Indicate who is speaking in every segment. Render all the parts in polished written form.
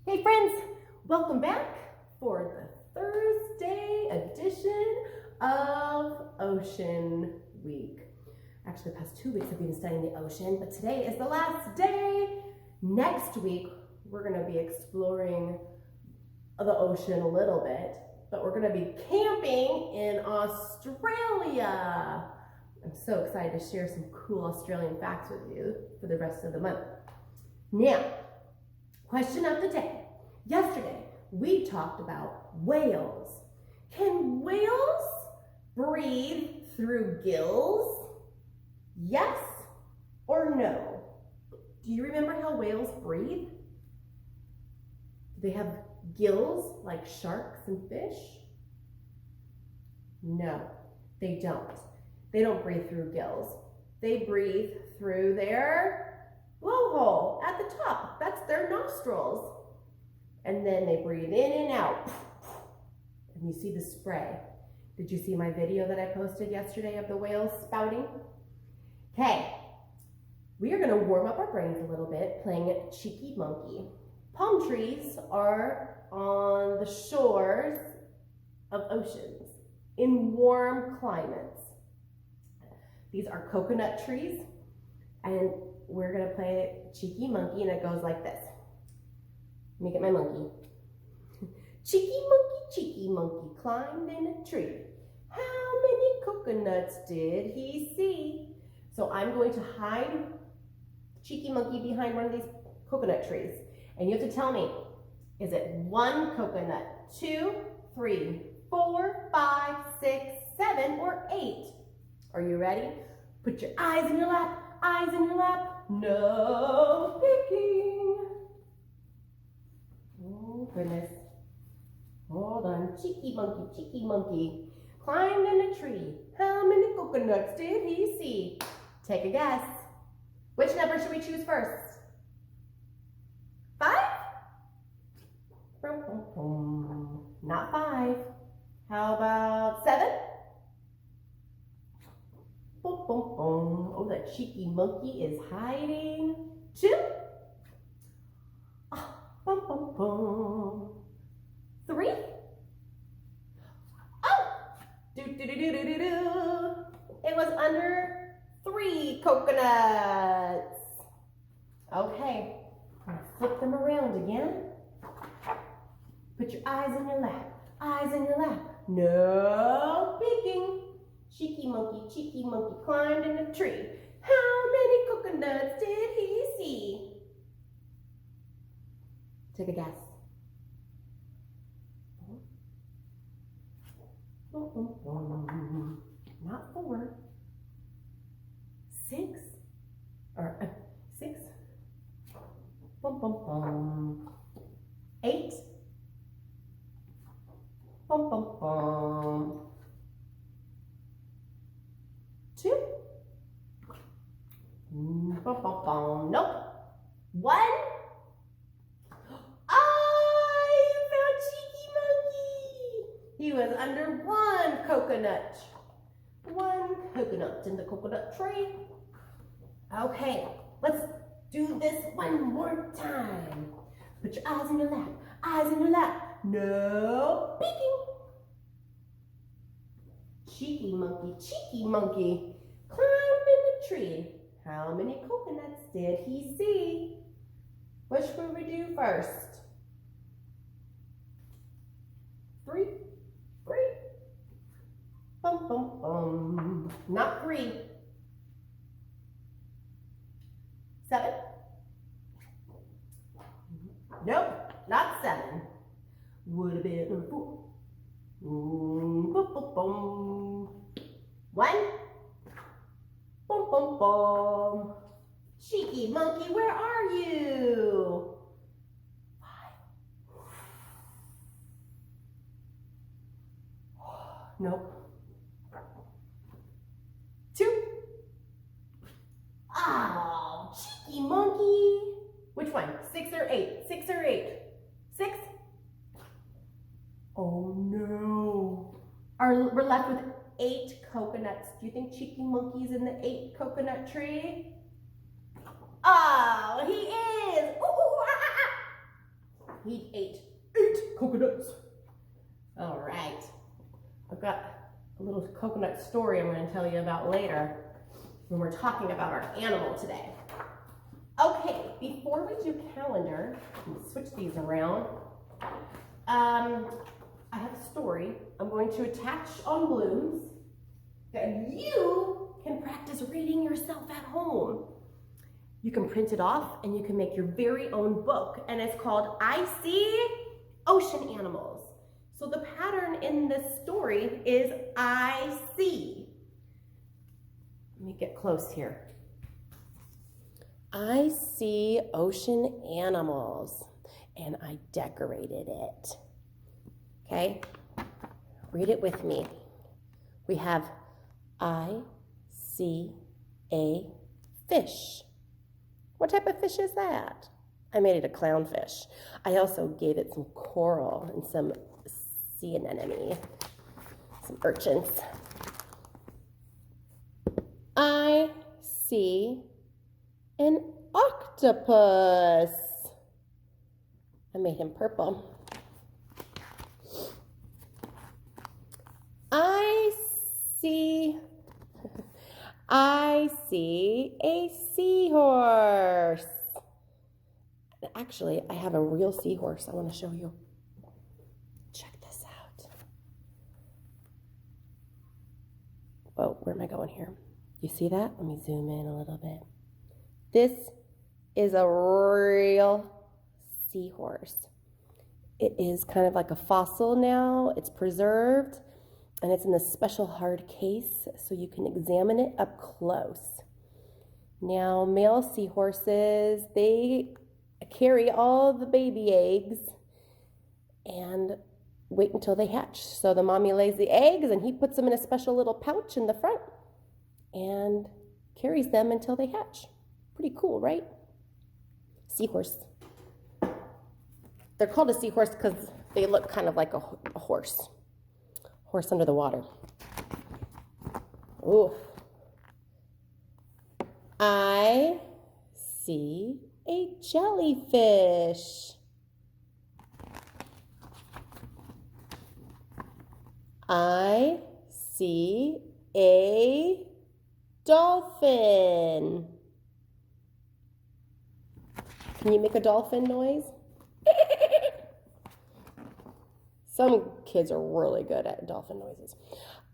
Speaker 1: Hey friends, welcome back for the Thursday edition of Ocean Week. Actually, the past 2 weeks I've been studying the ocean, but today is the last day. Next week, we're gonna be exploring the ocean a little bit, but we're gonna be camping in Australia. I'm so excited to share some cool Australian facts with you for the rest of the month. Now, question of the day. Yesterday, we talked about whales. Can whales breathe through gills? Yes or no? Do you remember how whales breathe? Do they have gills like sharks and fish? No, they don't. They don't breathe through gills. They breathe through their blowhole at the top. That's their nostrils. And then they breathe in and out. And you see the spray. Did you see my video that I posted yesterday of the whales spouting? Okay, we are going to warm up our brains a little bit playing cheeky monkey. Palm trees are on the shores of oceans in warm climates. These are coconut trees, and we're going to play cheeky monkey, and it goes like this. Let me get my monkey. Cheeky monkey climbed in a tree. How many coconuts did he see? So I'm going to hide cheeky monkey behind one of these coconut trees. And you have to tell me, is it 1 coconut, 2, 3, 4, 5, 6, 7, or 8? Are you ready? Put your eyes in your lap, eyes in your lap. No picking. Oh, goodness. Hold on. Cheeky monkey, climbed in a tree. How many coconuts did he see? Take a guess. Which number should we choose first? 5? Not 5. How about 7? Oh, that cheeky monkey is hiding. 2? 3? Oh! It was under 3 coconuts. Okay, flip them around again. Put your eyes in your lap, eyes in your lap. No peeking. Cheeky monkey climbed in a tree. How many coconuts did he see? Take a guess. Not 4. 6 or 6. 8. 2. Nope. 1. He was under 1 coconut. 1 coconut in the coconut tree. Okay, let's do this one more time. Put your eyes in your lap, eyes in your lap. No peeking. Cheeky monkey, climbed in the tree. How many coconuts did he see? Which will we do first? 3? Not 3. 7? Nope, not 7. Would have been 4. 1. Cheeky monkey, where are you? 5. Nope. 2. Oh, cheeky monkey. Which one? 6 or 8? 6 or 8? 6? Oh no. We're left with 8 coconuts. Do you think cheeky monkey's in the 8 coconut tree? Oh, he is. Ooh, He ate 8 coconuts. All right. I've got a little coconut story I'm going to tell you about later when we're talking about our animal today. Okay, before we do calendar, let me switch these around. I have a story I'm going to attach on blooms that you can practice reading yourself at home. You can print it off and you can make your very own book, and it's called I See Ocean Animals. So the pattern in this story is I see. Let me get close here. I see ocean animals, and I decorated it. Okay, read it with me. We have I see a fish. What type of fish is that? I made it a clownfish. I also gave it some coral and some sea anemone, some urchins. I see an octopus. I made him purple. I see a seahorse. Actually, I have a real seahorse I want to show you. Check this out. Whoa, where am I going here? You see that? Let me zoom in a little bit. This is a real seahorse. It is kind of like a fossil now. It's preserved, and it's in this special hard case so you can examine it up close. Now, male seahorses, they carry all the baby eggs and wait until they hatch. So the mommy lays the eggs and he puts them in a special little pouch in the front and carries them until they hatch. Pretty cool, right? Seahorse. They're called a seahorse because they look kind of like a horse. Horse under the water. Ooh. I see a jellyfish. I see a dolphin. Can you make a dolphin noise? Some kids are really good at dolphin noises.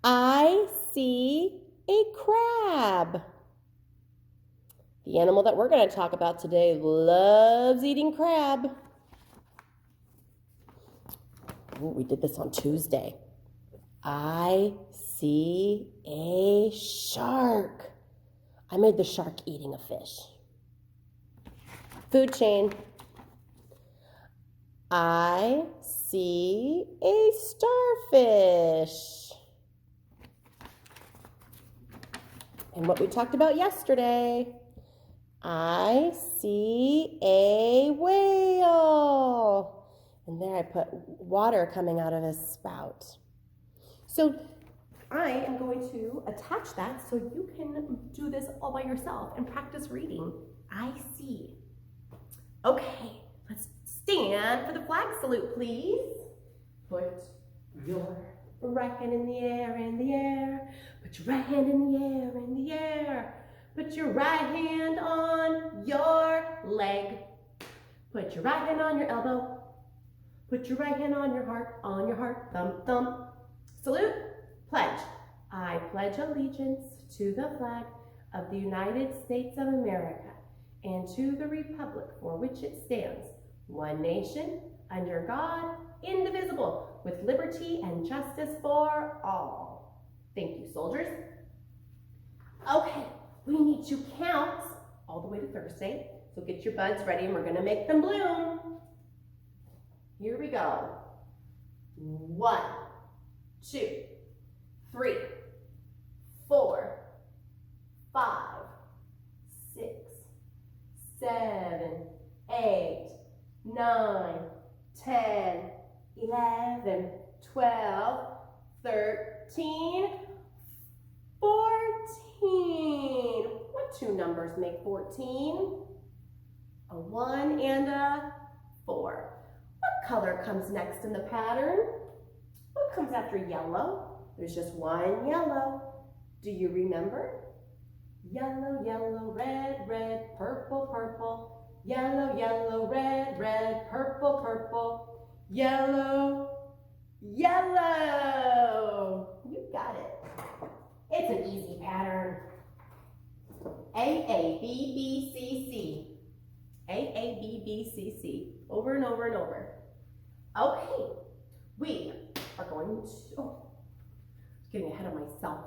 Speaker 1: I see a crab. The animal that we're going to talk about today loves eating crab. Ooh, we did this on Tuesday. I see a shark. I made the shark eating a fish. Food chain. I see a starfish. And what we talked about yesterday, I see a whale. And there I put water coming out of his spout. So I am going to attach that so you can do this all by yourself and practice reading. I see. Okay, let's stand for the flag salute, please. Put your right hand in the air, in the air. Put your right hand in the air, in the air. Put your right hand on your leg. Put your right hand on your elbow. Put your right hand on your heart, thump, thump. Salute, pledge. I pledge allegiance to the flag of the United States of America and to the republic for which it stands, one nation, under God, indivisible, with liberty and justice for all. Thank you, soldiers. Okay, we need to count all the way to Thursday, so get your buds ready and we're gonna make them bloom. Here we go. 1, 2, 3, 4, 5, 6, 7, 8, 9, 10, 11, 12, 13, 14. What two numbers make 14? A 1 and a 4. color comes next in the pattern? What comes after yellow? There's just one yellow. Do you remember? Yellow, yellow, red, red, purple, purple. Yellow, yellow, red, red, purple, purple. Yellow, yellow. You got it. It's an easy pattern. A, A, B, B, C, C. A, A, B, B, C, C. Over and over and over. Okay, we are going to, getting ahead of myself.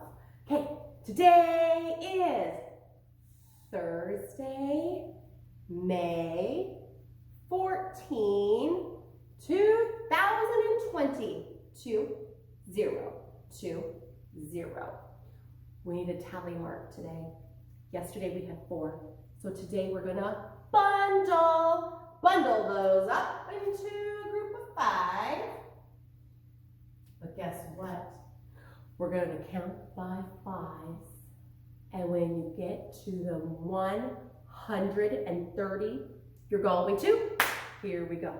Speaker 1: Okay, today is Thursday, May 14, 2020. 2020. We need a tally mark today. Yesterday we had 4. So today we're gonna bundle those up into a group of 5. But guess what? We're gonna count by 5s. And when you get to the 130, you're going to, here we go.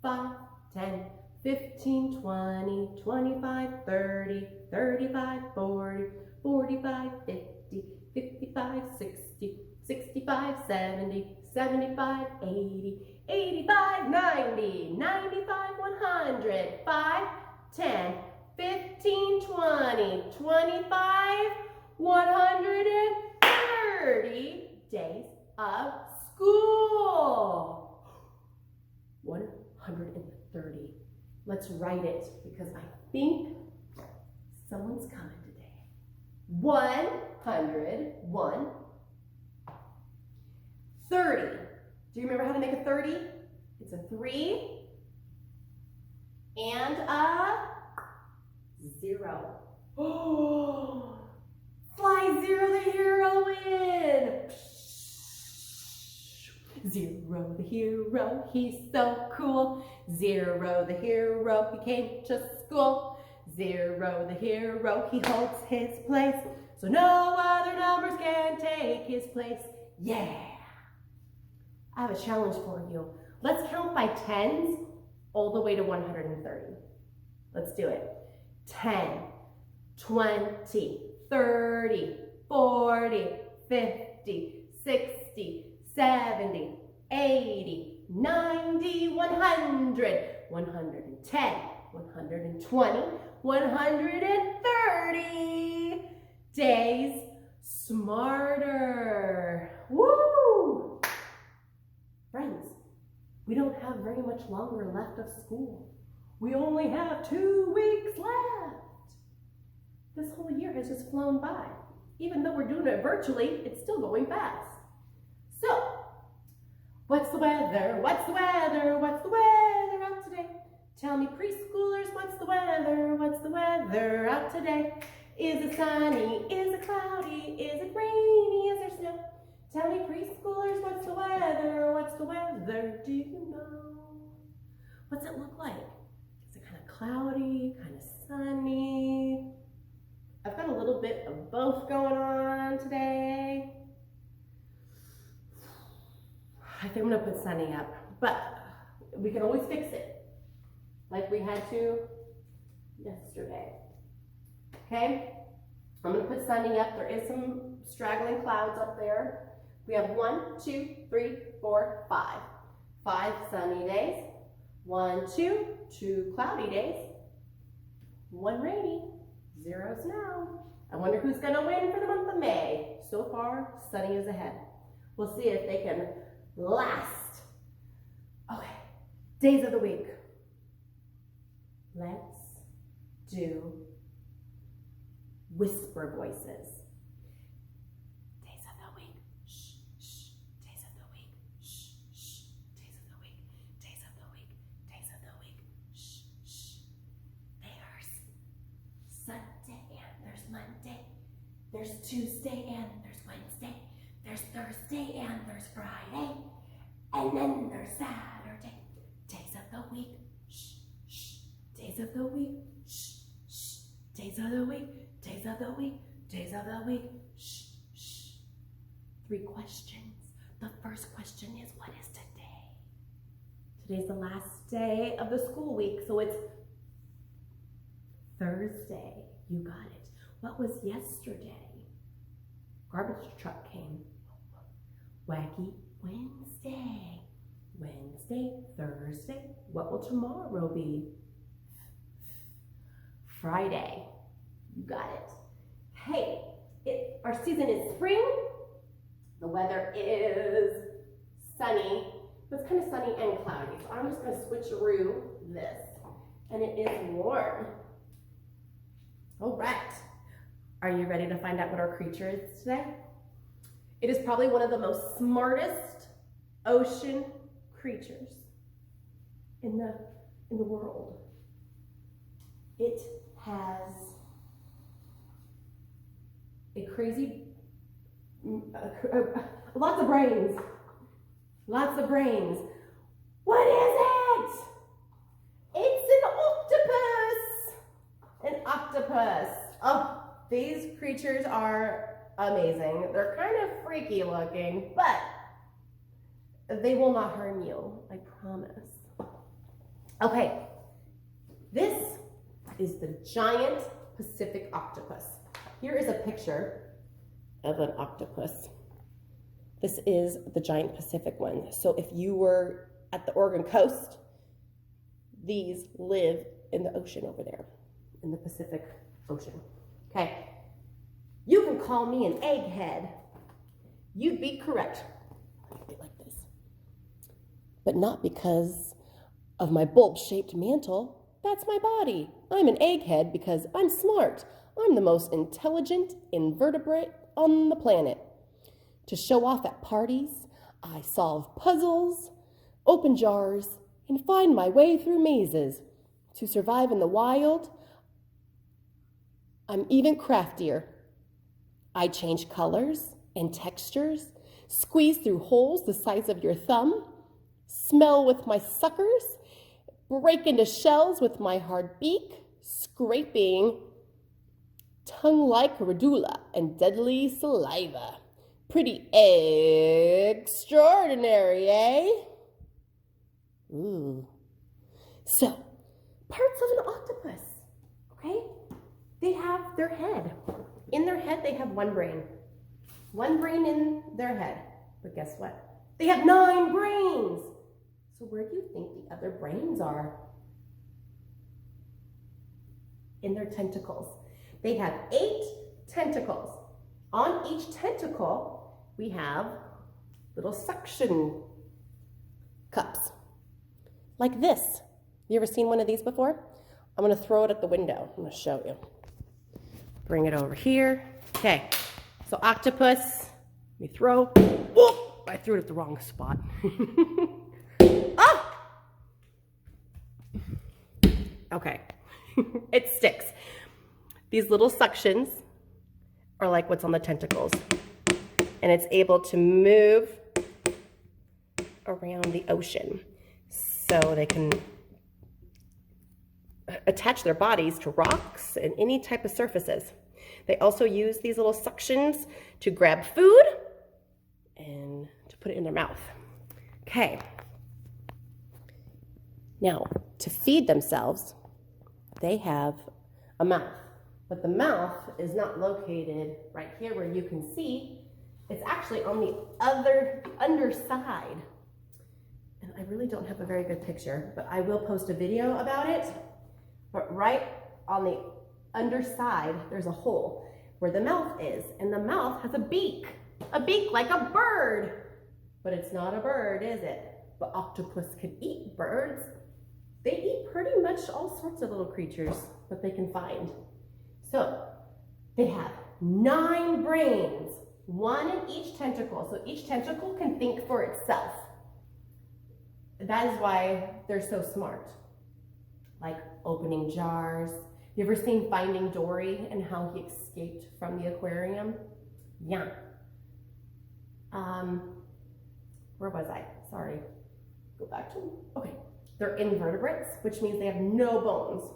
Speaker 1: 5, 10, 15, 20, 25, 30, 35, 40, 45, 50, 55, 60, 65, 70, 75, 80, 85, 90, 95, 100, 5, 10, 15, 20, 25, 130 days of school. 130. Let's write it because I think someone's coming today. 100, 1, 30. Do you remember how to make a 30? It's a 3 and a 0. Oh, fly 0 the hero in. 0 the hero, he's so cool. 0 the hero, he came to school. 0 the hero, he holds his place, so no other numbers can take his place. Yeah! I have a challenge for you. Let's count by 10s all the way to 130. Let's do it. 10, 20, 30, 40, 50, 60, 70, 80, 90, 100, 110, 120, 130 days smarter. Woo! Friends, we don't have very much longer left of school. We only have 2 weeks left. This whole year has just flown by. Even though we're doing it virtually, it's still going fast. So, what's the weather? What's the weather? What's the weather out today? Tell me, preschoolers, what's the weather? What's the weather out today? Is it sunny? Is it cloudy? Is it rainy? Is there snow? Tell me, preschoolers, what's the weather? What's the weather? Do you know? What's it look like? Is it kind of cloudy, kind of sunny? I've got a little bit of both going on today. I think I'm gonna put sunny up, but we can always fix it like we had to yesterday. Okay, I'm gonna put sunny up. There is some straggling clouds up there. We have 1, 2, 3, 4, 5. 5 sunny days. 1, 2, 2 cloudy days. 1 rainy. 0 snow. I wonder who's gonna win for the month of May. So far, sunny is ahead. We'll see if they can last. Okay, days of the week. Let's do whisper voices. Days of the week. Shh, shh. Days of the week. Shh, shh. Days of the week. Days of the week. Days of the week. Shh, shh. There's Sunday and there's Monday. There's Tuesday and there's Wednesday. There's Thursday and there's Friday. And then there's Saturday. Days of the week. Shh, shh. Days of the week. Shh, shh. Days of the week. Days of the week. Days of the week. Shh, shh. 3 questions. The first question is, what is today? Today's the last day of the school week, so it's Thursday. You got it. What was yesterday? Garbage truck came. Wacky Wednesday. Wednesday, Thursday. What will tomorrow be? Friday. You got it. Hey, our season is spring. The weather is sunny, but it's kind of sunny and cloudy. So I'm just going to switcheroo this, and it is warm. All right. Are you ready to find out what our creature is today? It is probably one of the most smartest ocean creatures in the world. It has a crazy, lots of brains. Lots of brains. What is it? It's an octopus. An octopus. Oh, these creatures are amazing. They're kind of freaky looking, but they will not harm you, I promise. Okay, this is the giant Pacific octopus. Here is a picture of an octopus. This is the giant Pacific one. So if you were at the Oregon coast, these live in the ocean over there, in the Pacific Ocean. Okay, you can call me an egghead. You'd be correct. Like this. But not because of my bulb-shaped mantle. That's my body. I'm an egghead because I'm smart. I'm the most intelligent invertebrate on the planet. To show off at parties, I solve puzzles, open jars, and find my way through mazes. To survive in the wild, I'm even craftier. I change colors and textures, squeeze through holes the size of your thumb, smell with my suckers, break into shells with my hard beak, scraping tongue-like radula and deadly saliva. Pretty extraordinary, eh? Ooh. So, parts of an octopus, okay? They have their head. In their head, they have one brain. One brain in their head. But guess what? They have 9 brains. So where do you think the other brains are? In their tentacles. They have 8 tentacles. On each tentacle, we have little suction cups. Like this. You ever seen one of these before? I'm gonna throw it at the window. I'm gonna show you. Bring it over here. Okay, so octopus, we throw. Oh, I threw it at the wrong spot. Ah! Okay, it sticks. These little suctions are like what's on the tentacles. And it's able to move around the ocean. So they can attach their bodies to rocks and any type of surfaces. They also use these little suctions to grab food and to put it in their mouth. Okay. Now, to feed themselves, they have a mouth. But the mouth is not located right here where you can see. It's actually on the underside. And I really don't have a very good picture, but I will post a video about it. But right on the underside, there's a hole where the mouth is. And the mouth has a beak like a bird. But it's not a bird, is it? But octopus can eat birds. They eat pretty much all sorts of little creatures that they can find. So they have 9 brains, 1 in each tentacle. So each tentacle can think for itself. That is why they're so smart. Like opening jars. You ever seen Finding Dory and how he escaped from the aquarium? Yeah. Where was I? Sorry. Go back to, okay. They're invertebrates, which means they have no bones,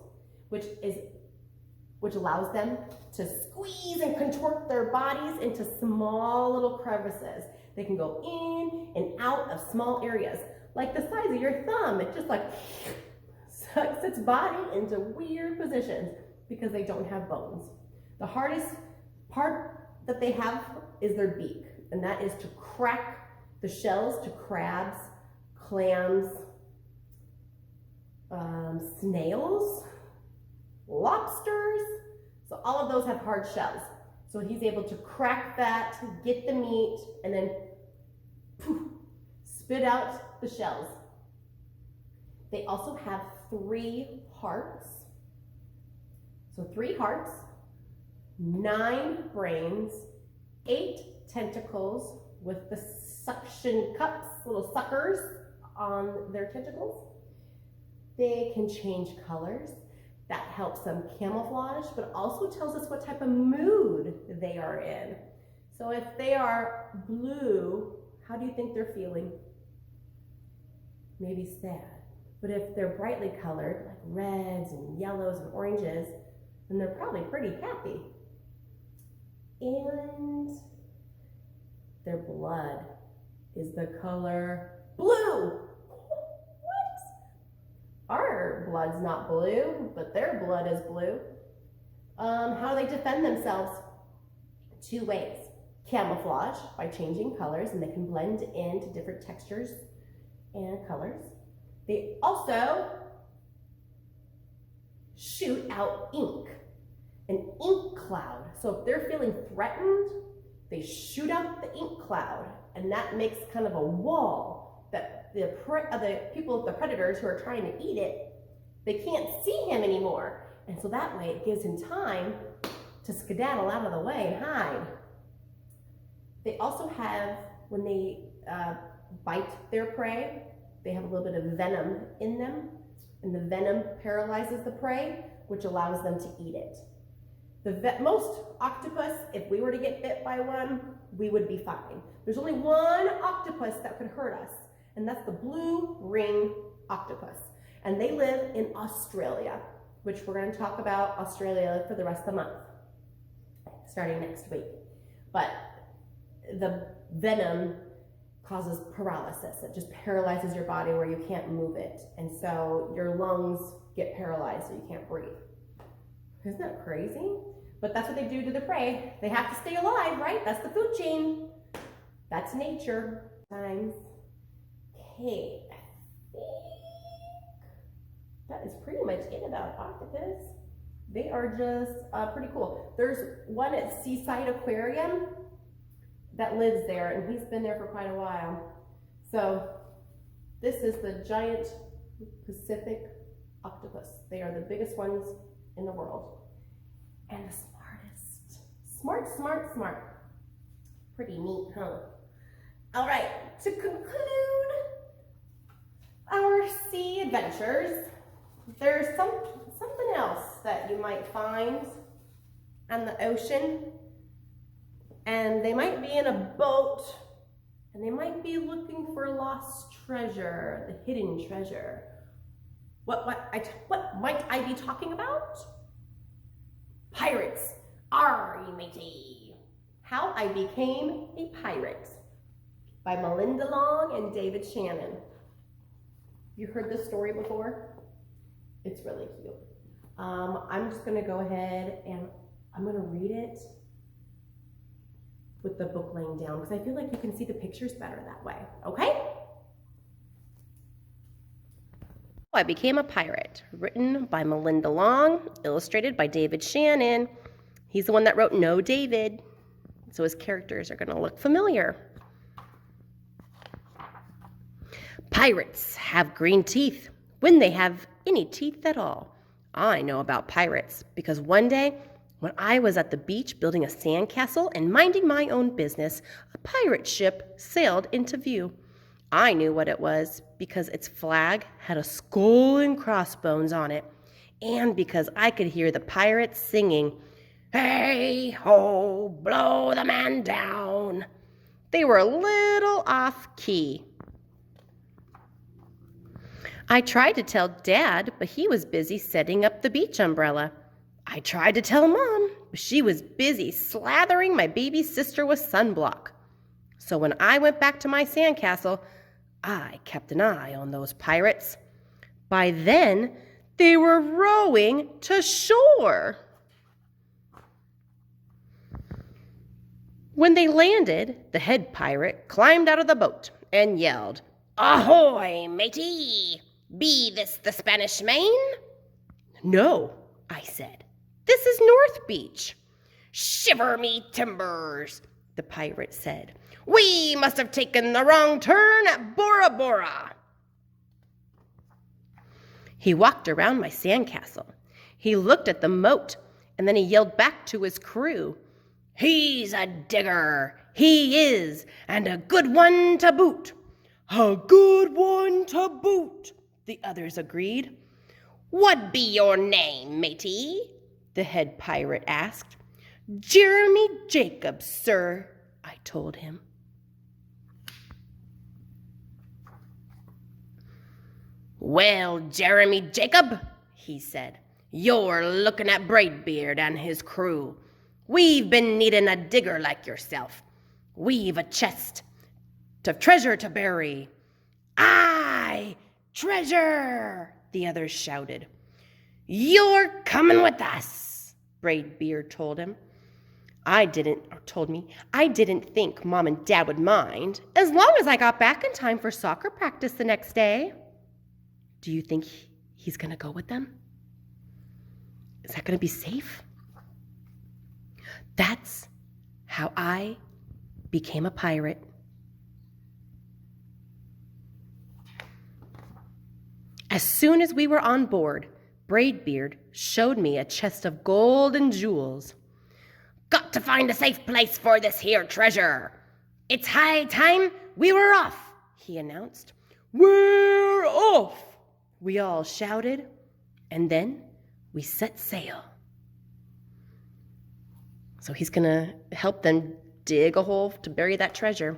Speaker 1: which allows them to squeeze and contort their bodies into small little crevices. They can go in and out of small areas. like the size of your thumb. It just like sucks its body into weird positions because they don't have bones. The hardest part that they have is their beak, and that is to crack the shells to crabs, clams, snails, lobsters. So all of those have hard shells. So he's able to crack that, get the meat, and then poof, spit out the shells. They also have 3 hearts. So 3 hearts, 9 brains, 8 tentacles with the suction cups, little suckers on their tentacles. They can change colors. That helps them camouflage, but also tells us what type of mood they are in. So if they are blue, how do you think they're feeling? Maybe sad. But if they're brightly colored, like reds and yellows and oranges, then they're probably pretty happy. And their blood is the color blue. Our blood's not blue, but their blood is blue. How do they defend themselves? 2 ways. Camouflage, by changing colors, and they can blend into different textures and colors. They also shoot out ink, an ink cloud. So if they're feeling threatened, they shoot out the ink cloud, and that makes kind of a wall that the people, the predators who are trying to eat it, they can't see him anymore. And so that way it gives him time to skedaddle out of the way and hide. They also have, when they bite their prey, they have a little bit of venom in them, and the venom paralyzes the prey, which allows them to eat it. Most octopus, if we were to get bit by one, we would be fine. There's only one octopus that could hurt us, and that's the blue ring octopus. And they live in Australia, which we're going to talk about Australia for the rest of the month, starting next week. But the venom causes paralysis. It just paralyzes your body where you can't move it. And so your lungs get paralyzed so you can't breathe. Isn't that crazy? But that's what they do to the prey. They have to stay alive, right? That's the food chain. That's nature. Times. Okay, I think that is pretty much it about octopus. They are just pretty cool. There's one at Seaside Aquarium that lives there, and he's been there for quite a while. So this is the giant Pacific octopus. They are the biggest ones in the world. And the smartest. Smart, smart, smart. Pretty neat, huh? All right, to conclude our sea adventures, there's something else that you might find on the ocean. And they might be in a boat, and they might be looking for lost treasure, the hidden treasure. What might I be talking about? Pirates. Arr, matey. How I Became a Pirate by Melinda Long and David Shannon. You heard this story before? It's really cute. I'm just gonna go ahead and I'm gonna read it with the book laying down because I feel like you can see the pictures better that way, okay? I Became a Pirate, written by Melinda Long, illustrated by David Shannon. He's the one that wrote No David, so his characters are going to look familiar. Pirates have green teeth, when they have any teeth at all. I know about pirates because one day, when I was at the beach building a sandcastle and minding my own business, a pirate ship sailed into view. I knew what it was because its flag had a skull and crossbones on it, and because I could hear the pirates singing, "Hey ho, blow the man down." They were a little off key. I tried to tell Dad, but he was busy setting up the beach umbrella. I tried to tell Mom, but she was busy slathering my baby sister with sunblock. So when I went back to my sandcastle, I kept an eye on those pirates. By then, they were rowing to shore. When they landed, the head pirate climbed out of the boat and yelled, "Ahoy, matey! Be this the Spanish Main?" "No," I said. "This is North Beach." "Shiver me timbers," the pirate said. "We must have taken the wrong turn at Bora Bora." He walked around my sandcastle. He looked at the moat, and then he yelled back to his crew, "He's a digger, he is, and a good one to boot." "A good one to boot," the others agreed. "What be your name, matey?" the head pirate asked. "Jeremy Jacobs, sir," I told him. "Well, Jeremy Jacob," he said, "you're looking at Braidbeard and his crew. We've been needing a digger like yourself. We've a chest of treasure to bury." "Aye, treasure!" the others shouted. "You're coming with us," Braidbeard told me. I didn't think Mom and Dad would mind, as long as I got back in time for soccer practice the next day. Do you think he's going to go with them? Is that going to be safe? That's how I became a pirate. As soon as we were on board, Braidbeard showed me a chest of gold and jewels. "Got to find a safe place for this here treasure. It's high time we were off," he announced. "We're off!" we all shouted, and then we set sail. So he's going to help them dig a hole to bury that treasure.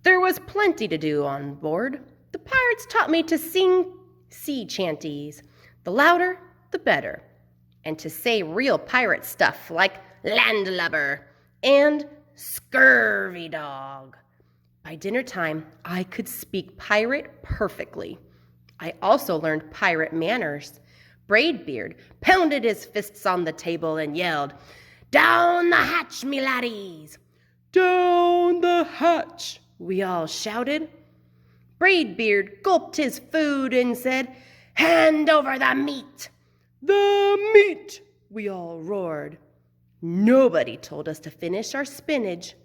Speaker 1: There was plenty to do on board. The pirates taught me to sing sea chanties, the louder, the better, and to say real pirate stuff like landlubber and scurvy dog. By dinner time, I could speak pirate perfectly. I also learned pirate manners. Braidbeard pounded his fists on the table and yelled, "Down the hatch, me laddies!" "Down the hatch!" we all shouted. Braidbeard gulped his food and said, "Hand over the meat!" "The meat!" we all roared. Nobody told us to finish our spinach.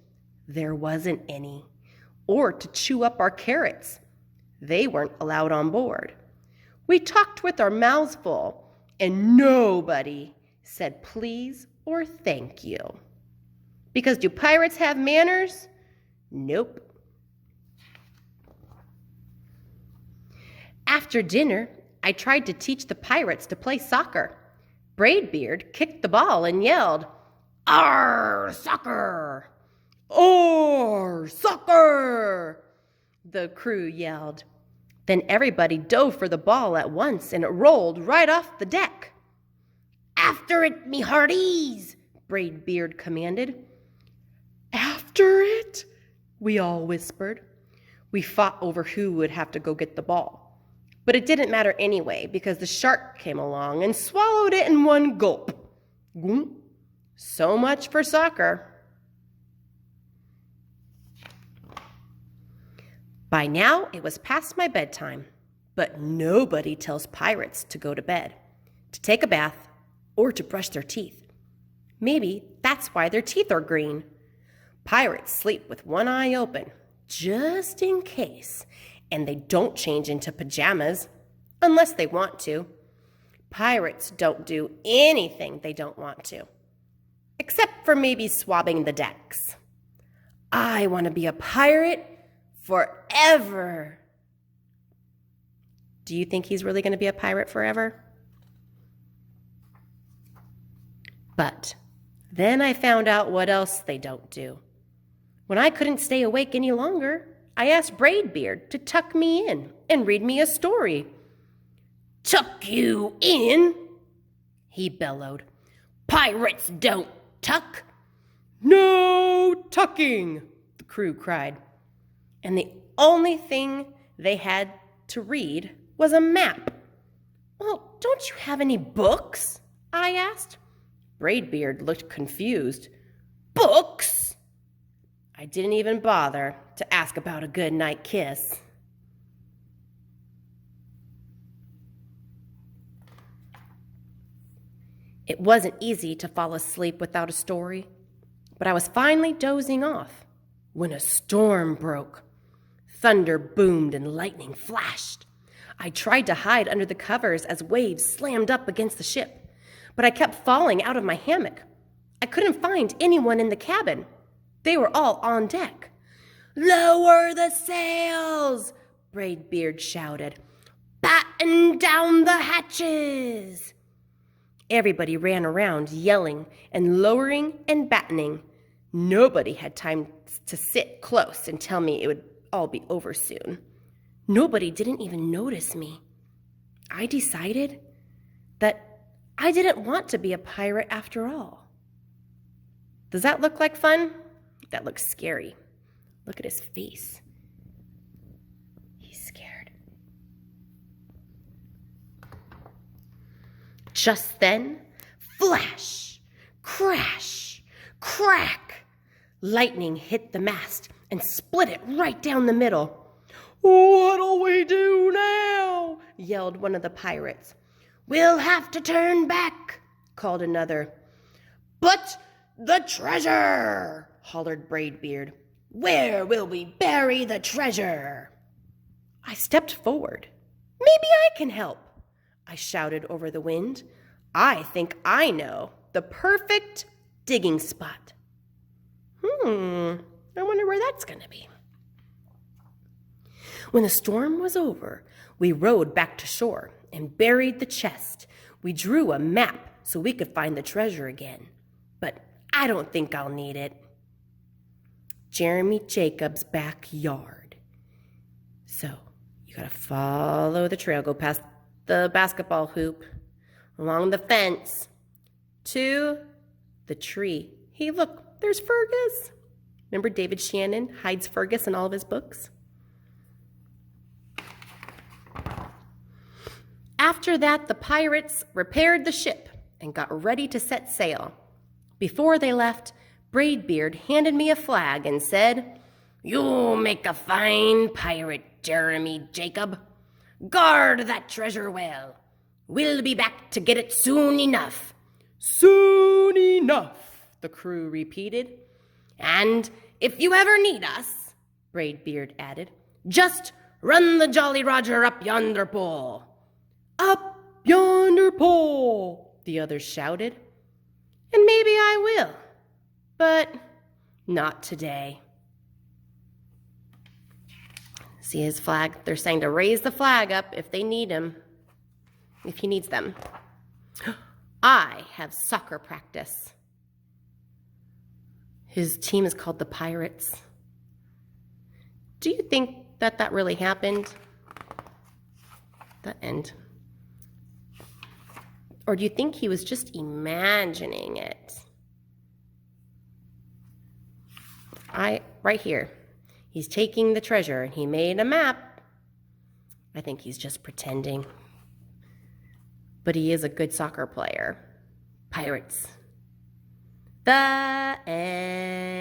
Speaker 1: There wasn't any. Or to chew up our carrots. They weren't allowed on board. We talked with our mouths full, and nobody said please or thank you. Because do pirates have manners? Nope. After dinner, I tried to teach the pirates to play soccer. Braidbeard kicked the ball and yelled, "Arr, soccer! Arr, soccer!" the crew yelled. Then everybody dove for the ball at once, and it rolled right off the deck. "After it, me hearties!" Braidbeard commanded. "After it?" we all whispered. We fought over who would have to go get the ball. But it didn't matter anyway, because the shark came along and swallowed it in one gulp. So much for soccer. By now, it was past my bedtime, but nobody tells pirates to go to bed, to take a bath, or to brush their teeth. Maybe that's why their teeth are green. Pirates sleep with one eye open, just in case, and they don't change into pajamas unless they want to. Pirates don't do anything they don't want to, except for maybe swabbing the decks. I want to be a pirate forever. Do you think he's really going to be a pirate forever? But then I found out what else they don't do. When I couldn't stay awake any longer, I asked Braidbeard to tuck me in and read me a story. "Tuck you in?" he bellowed. "Pirates don't tuck." "No tucking," the crew cried. and the only thing they had to read was a map. "Well, don't you have any books?" I asked. Braidbeard looked confused. "Books?" I didn't even bother to ask about a goodnight kiss. It wasn't easy to fall asleep without a story, but I was finally dozing off when a storm broke. Thunder boomed and lightning flashed. I tried to hide under the covers as waves slammed up against the ship, but I kept falling out of my hammock. I couldn't find anyone in the cabin. They were all on deck. "Lower the sails!" Braidbeard shouted. "Batten down the hatches!" Everybody ran around yelling and lowering and battening. Nobody had time to sit close and tell me it would all be over soon. Nobody didn't even notice me. I decided that I didn't want to be a pirate after all. Does that look like fun? That looks scary. Look at his face. He's scared. Just then, flash, crash, crack. Lightning hit the mast and split it right down the middle. "What'll we do now?" yelled one of the pirates. "We'll have to turn back," called another. "But the treasure!" hollered Braidbeard. "Where will we bury the treasure?" I stepped forward. "Maybe I can help," I shouted over the wind. "I think I know the perfect digging spot." I wonder where that's going to be. When the storm was over, we rowed back to shore and buried the chest. We drew a map so we could find the treasure again, but I don't think I'll need it. Jeremy Jacobs' backyard. So you gotta follow the trail, go past the basketball hoop, along the fence, to the tree. Hey, look, there's Fergus. Remember David Shannon hides Fergus in all of his books? After that, the pirates repaired the ship and got ready to set sail. Before they left, Braidbeard handed me a flag and said, "You'll make a fine pirate, Jeremy Jacob. Guard that treasure well. We'll be back to get it soon enough." "Soon enough," the crew repeated. "And if you ever need us," Braidbeard added, "just run the Jolly Roger up yonder pole." "Up yonder pole," the others shouted. "And maybe I will, but not today." See his flag? They're saying to raise the flag up if they need him, if he needs them. I have soccer practice. His team is called the Pirates. Do you think that really happened? That end. Or do you think he was just imagining it? Right here, he's taking the treasure and he made a map. I think he's just pretending. But he is a good soccer player. Pirates. The end.